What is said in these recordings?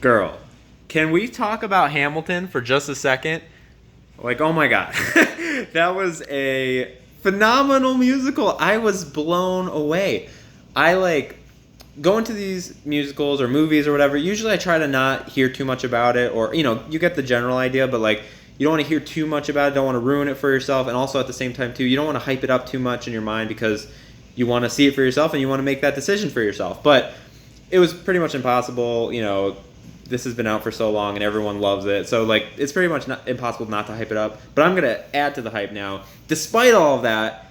Girl, can we talk about Hamilton for just a second? Like, oh my god. That was a phenomenal musical. I was blown away. I like going to these musicals or movies or whatever. Usually I try to not hear too much about it, or you get the general idea, but like you don't want to hear too much about it, don't want to ruin it for yourself, and also at the same time too, you don't want to hype it up too much in your mind because you want to see it for yourself and you want to make that decision for yourself. But it was pretty much impossible. This has been out for so long and everyone loves it. So like it's pretty much impossible not to hype it up. But I'm gonna add to the hype now. Despite all of that,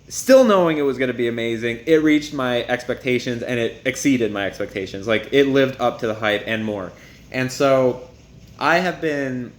still knowing it was gonna be amazing, it reached my expectations and it exceeded my expectations. Like it lived up to the hype and more. And so I have been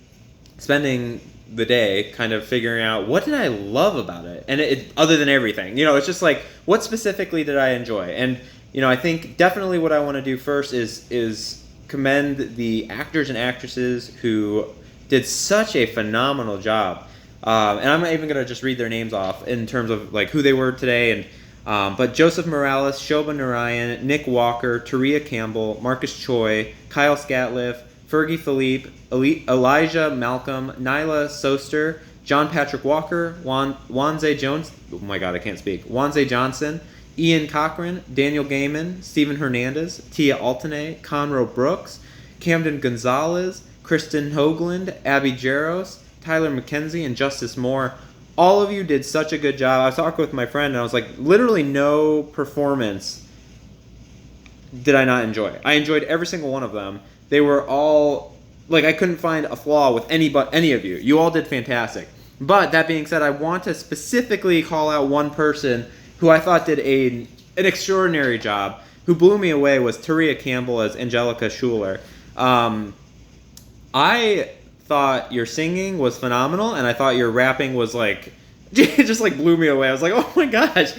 spending the day kind of figuring out what did I love about it, and it other than everything. It's just like what specifically did I enjoy, and I think definitely what I want to do first is commend the actors and actresses who did such a phenomenal job. And I'm not even going to just read their names off in terms of like who they were today. But Joseph Morales, Shobha Narayan, Nick Walker, Ta'Rea Campbell, Marcus Choi, Kyle Scatliff, Fergie Philippe, Elijah Malcolm, Nyla Soster, John Patrick Walker, Wanze Jones. Oh my God, I can't speak. Wanze Johnson, Ian Cochran, Daniel Gaiman, Stephen Hernandez, Tia Altanay, Conroe Brooks, Camden Gonzalez, Kristen Hoagland, Abby Jaros, Tyler McKenzie, and Justice Moore. All of you did such a good job. I was talking with my friend, and I was like, literally no performance did I not enjoy. I enjoyed every single one of them. They were all, like, I couldn't find a flaw with any of you. You all did fantastic. But that being said, I want to specifically call out one person who I thought did an extraordinary job, who blew me away, was Ta'Rea Campbell as Angelica Schuler. I thought your singing was phenomenal, and I thought your rapping was like, it just like blew me away. I was like, oh my gosh.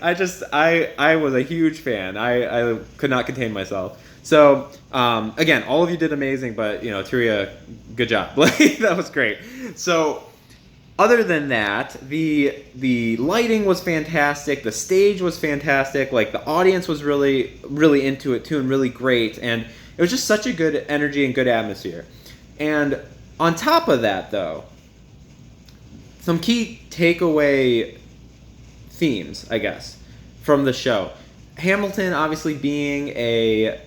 I was a huge fan. I could not contain myself. So, again, all of you did amazing, but, Ta'Rea, good job. Like, that was great. So, other than that, the lighting was fantastic. The stage was fantastic. Like the audience was really, really into it too, and really great. And it was just such a good energy and good atmosphere. And on top of that, though, some key takeaway themes, I guess, from the show. Hamilton, obviously being a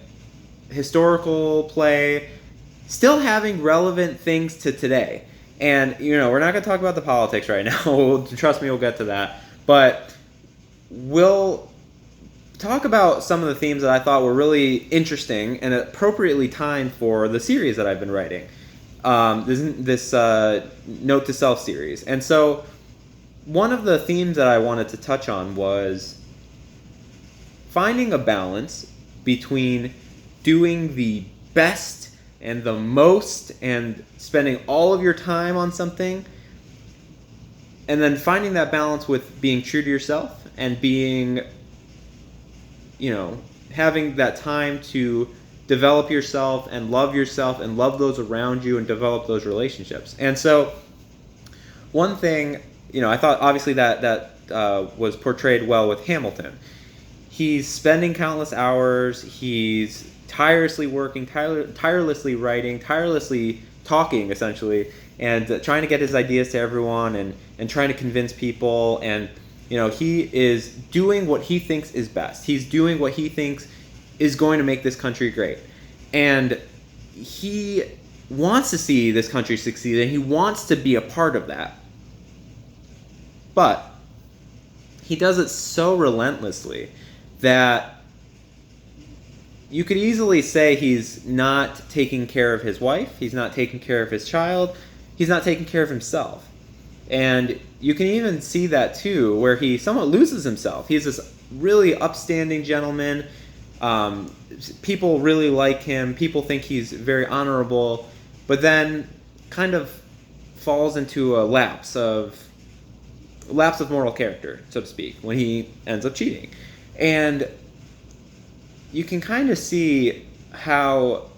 historical play, still having relevant things to today. And, we're not going to talk about the politics right now. Trust me, we'll get to that. But we'll talk about some of the themes that I thought were really interesting and appropriately timed for the series that I've been writing. This Note to Self series. And so one of the themes that I wanted to touch on was finding a balance between doing the best and the most and spending all of your time on something, and then finding that balance with being true to yourself and being, having that time to develop yourself and love those around you and develop those relationships. And so one thing, I thought obviously that was portrayed well with Hamilton. He's spending countless hours, he's tirelessly working, tirelessly writing, tirelessly talking, essentially, and trying to get his ideas to everyone and trying to convince people. And, he is doing what he thinks is best. He's doing what he thinks is going to make this country great. And he wants to see this country succeed, and he wants to be a part of that. But he does it so relentlessly that you could easily say he's not taking care of his wife, he's not taking care of his child, he's not taking care of himself. And you can even see that too, where he somewhat loses himself. He's this really upstanding gentleman. People really like him. People think he's very honorable, but then kind of falls into a lapse of moral character, so to speak, when he ends up cheating. And you can kind of see how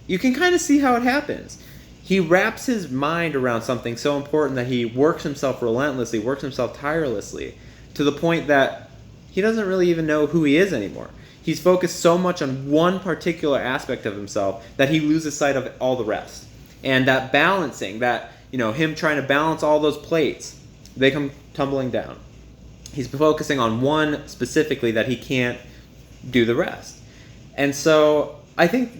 it happens. He wraps his mind around something so important that he works himself relentlessly, works himself tirelessly, to the point that he doesn't really even know who he is anymore. he's focused so much on one particular aspect of himself that he loses sight of all the rest. And that balancing, that, him trying to balance all those plates, they come tumbling down. He's focusing on one specifically that he can't do the rest. And so I think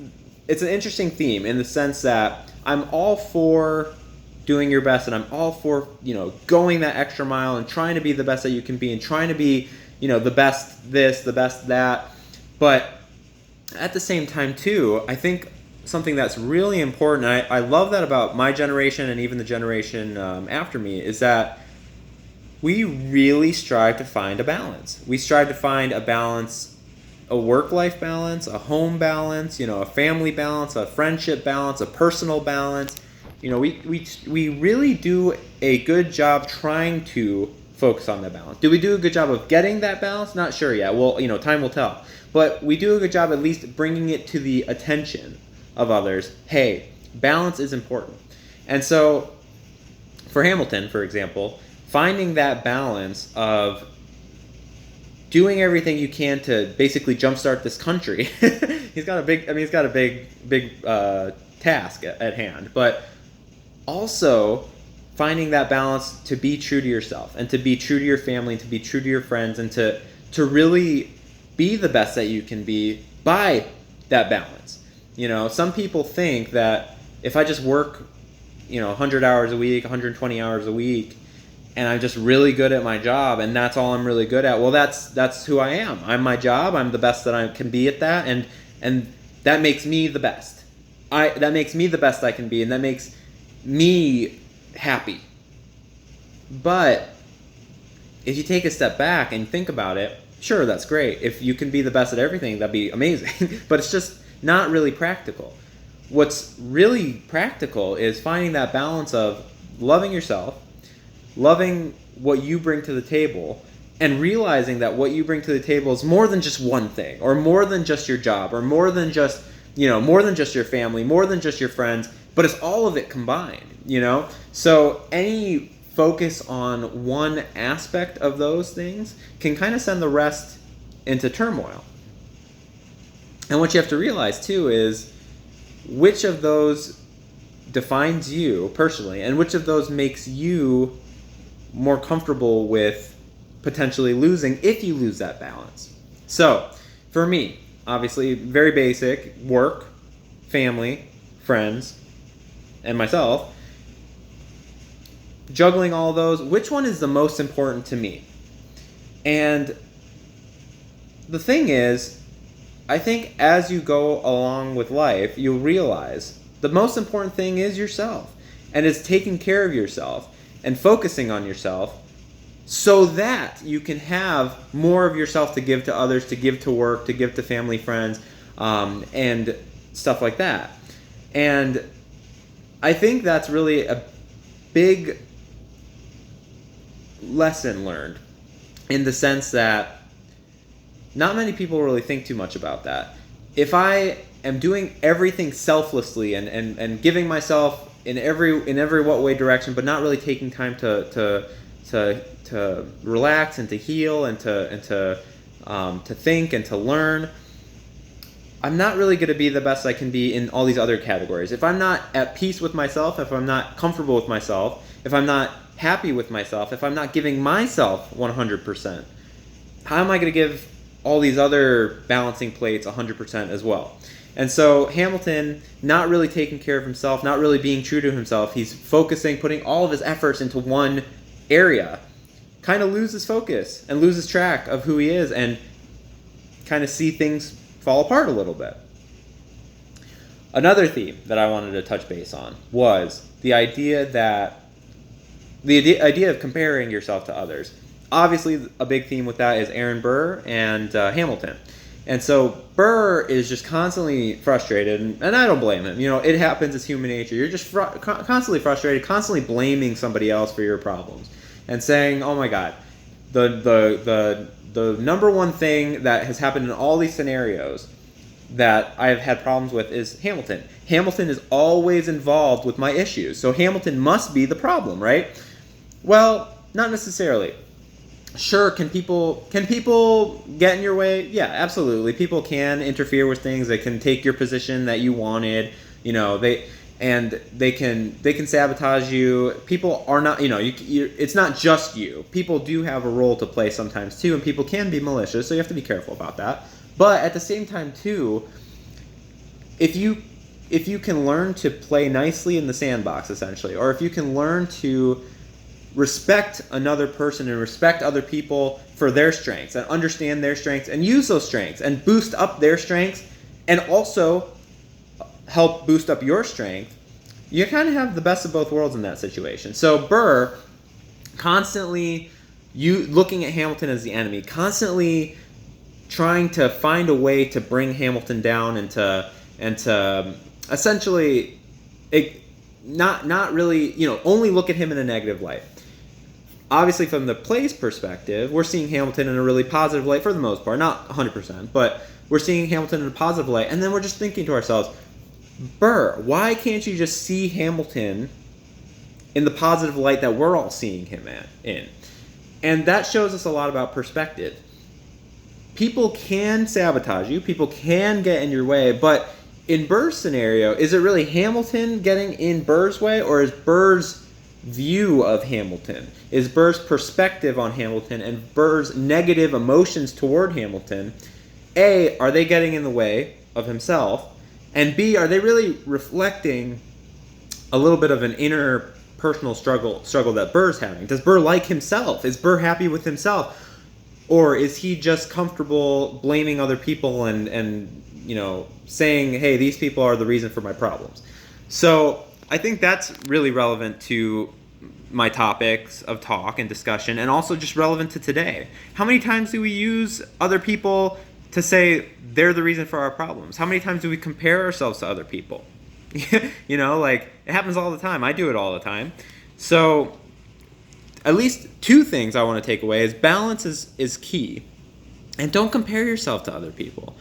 it's an interesting theme in the sense that I'm all for doing your best, and I'm all for, going that extra mile and trying to be the best that you can be and trying to be, the best this, the best that. But at the same time, too, I think something that's really important, I love that about my generation and even the generation after me, is that we really strive to find a balance. We strive to find a balance, a work-life balance, a home balance, a family balance, a friendship balance, a personal balance. We really do a good job trying to focus on that balance. Do we do a good job of getting that balance? Not sure yet. Well, time will tell. But we do a good job at least bringing it to the attention of others. Hey, balance is important. And so for Hamilton, for example, finding that balance of doing everything you can to basically jumpstart this country. he's got a big task at hand, but also finding that balance to be true to yourself and to be true to your family and to be true to your friends and to really be the best that you can be by that balance. Some people think that if I just work, 100 hours a week, 120 hours a week, and I'm just really good at my job, and that's all I'm really good at. Well, that's who I am. I'm my job. I'm the best that I can be at that, and that makes me the best. That makes me the best I can be, and that makes me happy. But if you take a step back and think about it, sure, that's great. If you can be the best at everything, that'd be amazing. But it's just not really practical. What's really practical is finding that balance of loving yourself, loving what you bring to the table, and realizing that what you bring to the table is more than just one thing, or more than just your job, or more than just your family, more than just your friends, but it's all of it combined, So any focus on one aspect of those things can kind of send the rest into turmoil. And what you have to realize, too, is which of those defines you personally, and which of those makes you more comfortable with potentially losing if you lose that balance. So, for me, obviously, very basic: work, family, friends, and myself. Juggling all of those, which one is the most important to me? And the thing is, I think as you go along with life, you'll realize the most important thing is yourself, and it's taking care of yourself and focusing on yourself so that you can have more of yourself to give to others, to give to work, to give to family, friends, and stuff like that. And I think that's really a big lesson learned, in the sense that not many people really think too much about that. If I am doing everything selflessly and giving myself in every what way direction, but not really taking time to relax and to heal and to think and to learn, I'm not really going to be the best I can be in all these other categories. If I'm not at peace with myself, if I'm not comfortable with myself, if I'm not happy with myself, if I'm not giving myself 100%, how am I going to give all these other balancing plates 100% as well? And so Hamilton, not really taking care of himself, not really being true to himself, he's focusing, putting all of his efforts into one area, kind of loses focus and loses track of who he is, and kind of see things fall apart a little bit. Another theme that I wanted to touch base on was the idea of comparing yourself to others. Obviously, a big theme with that is Aaron Burr and Hamilton. And so Burr is just constantly frustrated, and I don't blame him. It happens, it's human nature. You're just constantly frustrated, constantly blaming somebody else for your problems, and saying, "Oh my God, the number one thing that has happened in all these scenarios that I've had problems with is Hamilton. Hamilton is always involved with my issues, so Hamilton must be the problem, right?" Well, not necessarily. Sure, can people get in your way? Yeah, absolutely. People can interfere with things. They can take your position that you wanted. You know, they can sabotage you. People are not, it's not just you. People do have a role to play sometimes too, and people can be malicious, so you have to be careful about that. But at the same time too, if you can learn to play nicely in the sandbox essentially, or if you can learn to respect another person and respect other people for their strengths and understand their strengths and use those strengths and boost up their strengths and also help boost up your strength, you kind of have the best of both worlds in that situation. So Burr constantly looking at Hamilton as the enemy, constantly trying to find a way to bring Hamilton down and to essentially not really, only look at him in a negative light. Obviously, from the play's perspective, we're seeing Hamilton in a really positive light for the most part. Not 100%, but we're seeing Hamilton in a positive light. And then we're just thinking to ourselves, Burr, why can't you just see Hamilton in the positive light that we're all seeing him in? And that shows us a lot about perspective. People can sabotage you. People can get in your way. But in Burr's scenario, is it really Hamilton getting in Burr's way, or is Burr's view of Hamilton, is Burr's perspective on Hamilton and Burr's negative emotions toward Hamilton, A, are they getting in the way of himself, and B, are they really reflecting a little bit of an inner personal struggle that Burr's having? Does Burr like himself? Is Burr happy with himself? Or is he just comfortable blaming other people and saying, hey, these people are the reason for my problems? So I think that's really relevant to my topics of talk and discussion, and also just relevant to today. How many times do we use other people to say they're the reason for our problems? How many times do we compare ourselves to other people? It happens all the time. I do it all the time. So at least two things I want to take away is balance is key. And don't compare yourself to other people.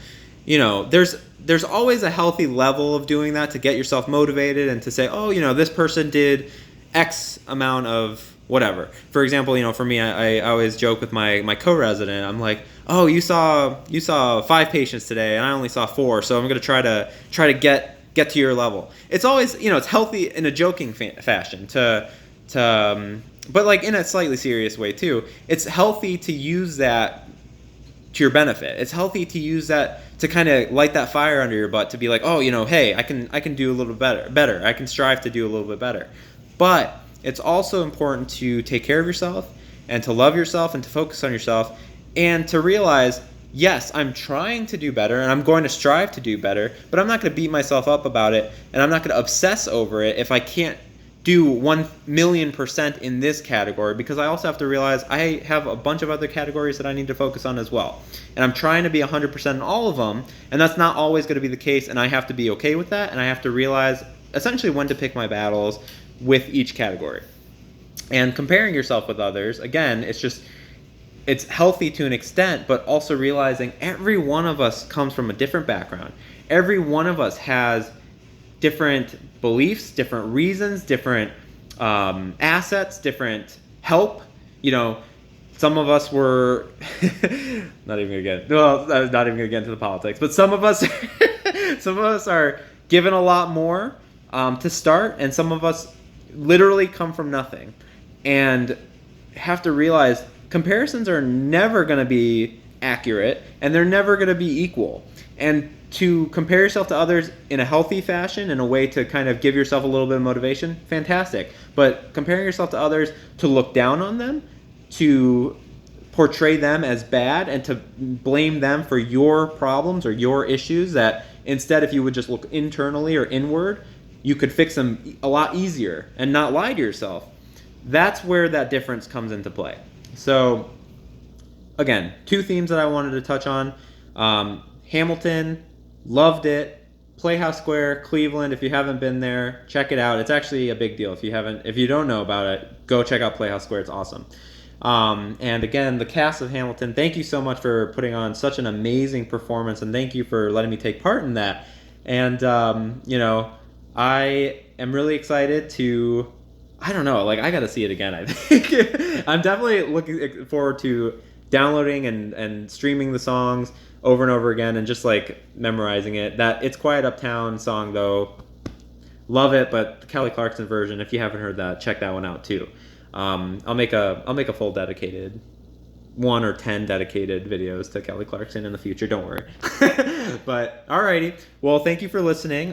There's always a healthy level of doing that to get yourself motivated and to say, oh, this person did X amount of whatever. For example, for me, I always joke with my co-resident. I'm like, oh, you saw 5 patients today, and I only saw 4, so I'm going to try to get to your level. It's always, it's healthy in a joking fashion but like in a slightly serious way too. It's healthy to use that to your benefit. It's healthy to use that to kind of light that fire under your butt, to be like, oh, hey, I can do a little better. I can strive to do a little bit better. But it's also important to take care of yourself and to love yourself and to focus on yourself and to realize, yes, I'm trying to do better and I'm going to strive to do better, but I'm not going to beat myself up about it, and I'm not going to obsess over it if I can't do 1,000,000% in this category, because I also have to realize I have a bunch of other categories that I need to focus on as well. And I'm trying to be 100% in all of them, and that's not always going to be the case, and I have to be okay with that, and I have to realize essentially when to pick my battles with each category. And comparing yourself with others, again, it's healthy to an extent, but also realizing every one of us comes from a different background. Every one of us has different beliefs, different reasons, different assets, different help. Some of us were not even gonna get into the politics, but some of us are given a lot more to start, and some of us literally come from nothing, and have to realize comparisons are never going to be accurate, and they're never going to be equal. And to compare yourself to others in a healthy fashion, in a way to kind of give yourself a little bit of motivation, fantastic. But comparing yourself to others to look down on them, to portray them as bad, and to blame them for your problems or your issues, that instead, if you would just look internally or inward, you could fix them a lot easier and not lie to yourself. That's where that difference comes into play. So, again, 2 themes that I wanted to touch on. Hamilton, loved it. Playhouse Square, Cleveland. If you haven't been there, check it out. It's actually a big deal. If you don't know about it, go check out Playhouse Square. It's awesome. And again, the cast of Hamilton, thank you so much for putting on such an amazing performance, and thank you for letting me take part in that. And I am really excited to I don't know. Like, I got to see it again, I think. I'm definitely looking forward to downloading and streaming the songs over and over again and just like memorizing it. That It's Quiet Uptown song, though, love it. But the Kelly Clarkson version, if you haven't heard that, check that one out too. I'll make a full dedicated 1 or 10 dedicated videos to Kelly Clarkson in the future. Don't worry. But alrighty. Well, thank you for listening.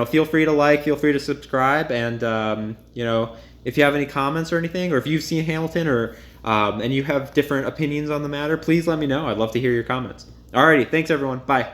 Feel free to like, feel free to subscribe, and if you have any comments or anything, or if you've seen Hamilton, or and you have different opinions on the matter, please let me know. I'd love to hear your comments. Alrighty. Thanks, everyone. Bye.